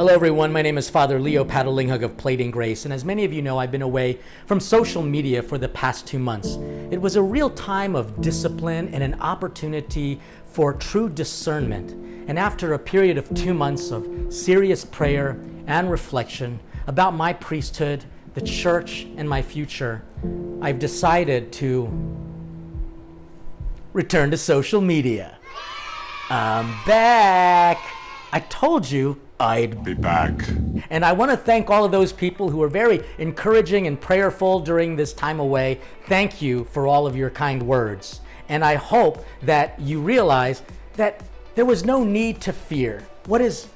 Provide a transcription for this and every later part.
Hello everyone, my name is Father Leo Padalinghug of Plating Grace, and as many of you know, I've been away from social media for the past 2 months. It was a real time of discipline and an opportunity for true discernment. And after a period of 2 months of serious prayer and reflection about my priesthood, the church, and my future, I've decided to return to social media. I'm back. I told you I'd be back. And I want to thank all of those people who were very encouraging and prayerful during this time away. Thank you for all of your kind words. And I hope that you realize that there was no need to fear. What is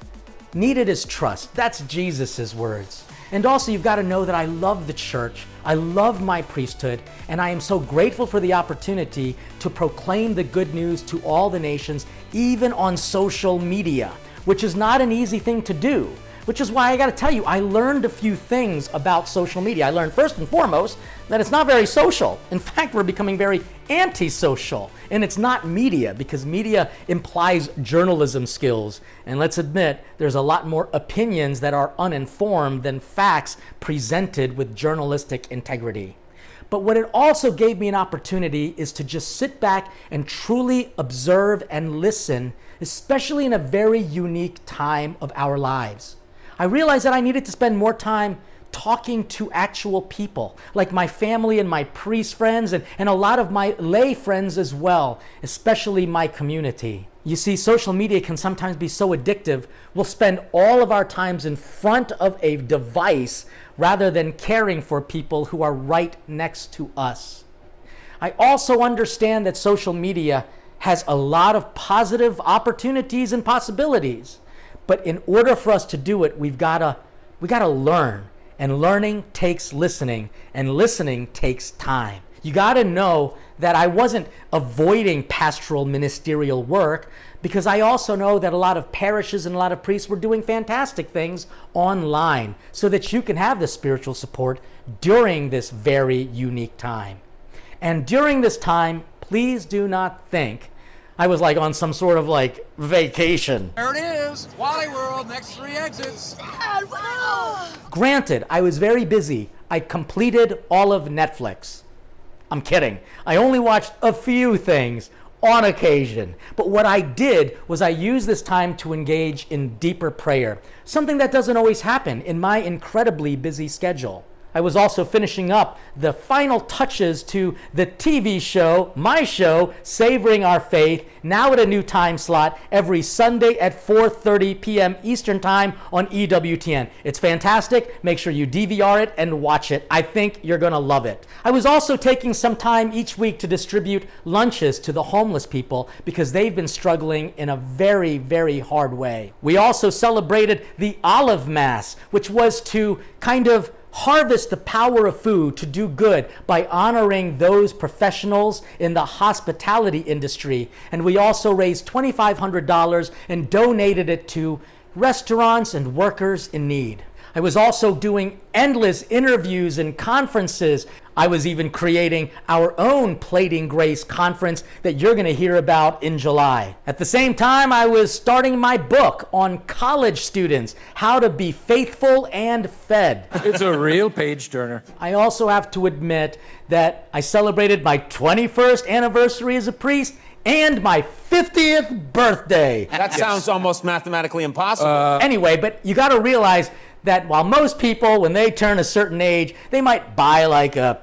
needed is trust. That's Jesus's words. And also you've got to know that I love the church. I love my priesthood, and I am so grateful for the opportunity to proclaim the good news to all the nations, even on social media, which is not an easy thing to do, which is why I gotta tell you, I learned a few things about social media. I learned first and foremost that it's not very social. In fact, we're becoming very antisocial, and it's not media, because media implies journalism skills. And let's admit, there's a lot more opinions that are uninformed than facts presented with journalistic integrity. But what it also gave me an opportunity is to just sit back and truly observe and listen, especially in a very unique time of our lives. I realized that I needed to spend more time talking to actual people, like my family and my priest friends and a lot of my lay friends as well, especially my community. You see, social media can sometimes be so addictive, we'll spend all of our times in front of a device rather than caring for people who are right next to us. I also understand that social media has a lot of positive opportunities and possibilities. But in order for us to do it, we gotta learn. And learning takes listening, and listening takes time. You gotta know that I wasn't avoiding pastoral ministerial work, because I also know that a lot of parishes and a lot of priests were doing fantastic things online so that you can have the spiritual support during this very unique time. And during this time, please do not think I was like on some sort of like vacation. There it is, Wally World, next 3 exits. Dad, wow! Granted, I was very busy. I completed all of Netflix. I'm kidding. I only watched a few things on occasion. But what I did was I used this time to engage in deeper prayer, something that doesn't always happen in my incredibly busy schedule. I was also finishing up the final touches to the TV show, my show, Savoring Our Faith, now at a new time slot every Sunday at 4:30 p.m. Eastern Time on EWTN. It's fantastic. Make sure you DVR it and watch it. I think you're going to love it. I was also taking some time each week to distribute lunches to the homeless people because they've been struggling in a very, very hard way. We also celebrated the Olive Mass, which was to kind of harvest the power of food to do good by honoring those professionals in the hospitality industry. And we also raised $2,500 and donated it to restaurants and workers in need. I was also doing endless interviews and conferences. I was even creating our own Plating Grace conference that you're going to hear about in July. At the same time, I was starting my book on college students, how to be faithful and fed. It's a real page turner. I also have to admit that I celebrated my 21st anniversary as a priest and my 50th birthday. That sounds almost mathematically impossible. Anyway, but you got to realize that while most people, when they turn a certain age, they might buy like a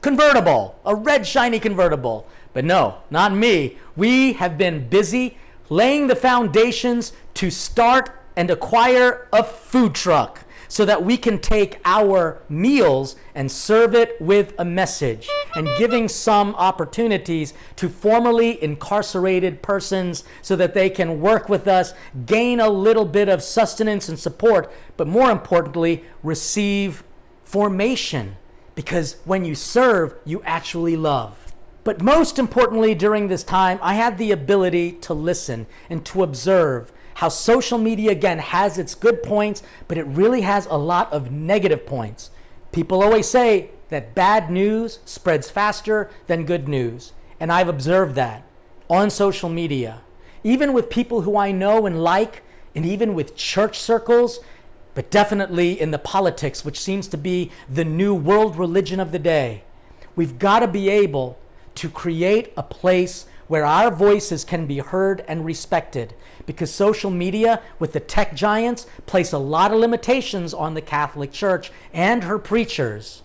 convertible, a red shiny convertible. But no, not me. We have been busy laying the foundations to start and acquire a food truck so that we can take our meals and serve it with a message, and giving some opportunities to formerly incarcerated persons so that they can work with us, gain a little bit of sustenance and support, but more importantly, receive formation, because when you serve, you actually love. But most importantly, during this time, I had the ability to listen and to observe how social media, again, has its good points, but it really has a lot of negative points. People always say that bad news spreads faster than good news. And I've observed that on social media. Even with people who I know and like, and even with church circles, but definitely in the politics, which seems to be the new world religion of the day. We've got to be able to create a place where our voices can be heard and respected, because social media with the tech giants place a lot of limitations on the Catholic Church and her preachers.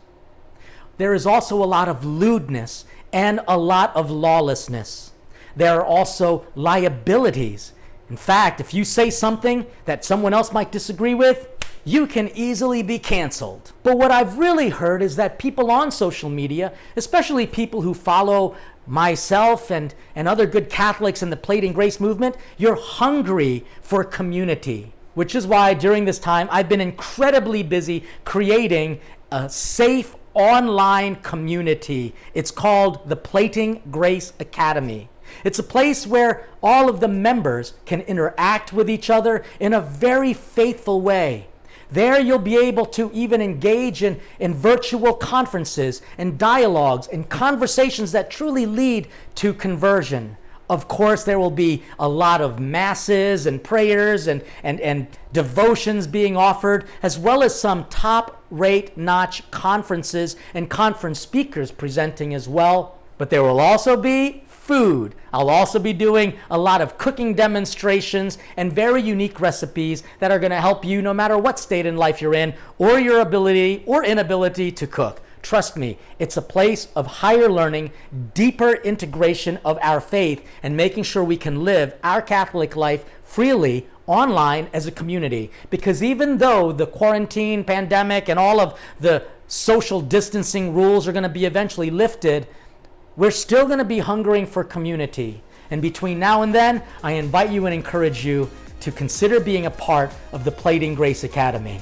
There is also a lot of lewdness and a lot of lawlessness. There are also liabilities. In fact, if you say something that someone else might disagree with, you can easily be canceled. But what I've really heard is that people on social media, especially people who follow myself and other good Catholics in the Plate and Grace movement, you're hungry for community. Which is why during this time I've been incredibly busy creating a safe online community. It's called the Plating Grace Academy. It's a place where all of the members can interact with each other in a very faithful way. There you'll be able to even engage in virtual conferences and dialogues and conversations that truly lead to conversion. Of course, there will be a lot of masses and prayers and devotions being offered, as well as some top-rate notch conferences and conference speakers presenting as well. But there will also be food. I'll also be doing a lot of cooking demonstrations and very unique recipes that are going to help you no matter what state in life you're in, or your ability or inability to cook. Trust me, it's a place of higher learning, deeper integration of our faith, and making sure we can live our Catholic life freely online as a community. Because even though the quarantine, pandemic, and all of the social distancing rules are going to be eventually lifted, we're still going to be hungering for community. And between now and then, I invite you and encourage you to consider being a part of the Plating Grace Academy.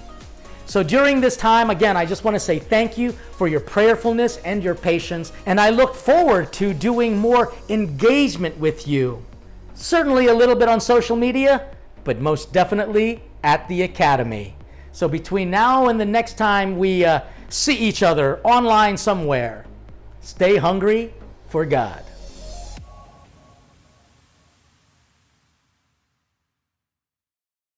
So during this time, again, I just want to say thank you for your prayerfulness and your patience, and I look forward to doing more engagement with you. Certainly a little bit on social media, but most definitely at the Academy. So between now and the next time we see each other online somewhere, stay hungry for God.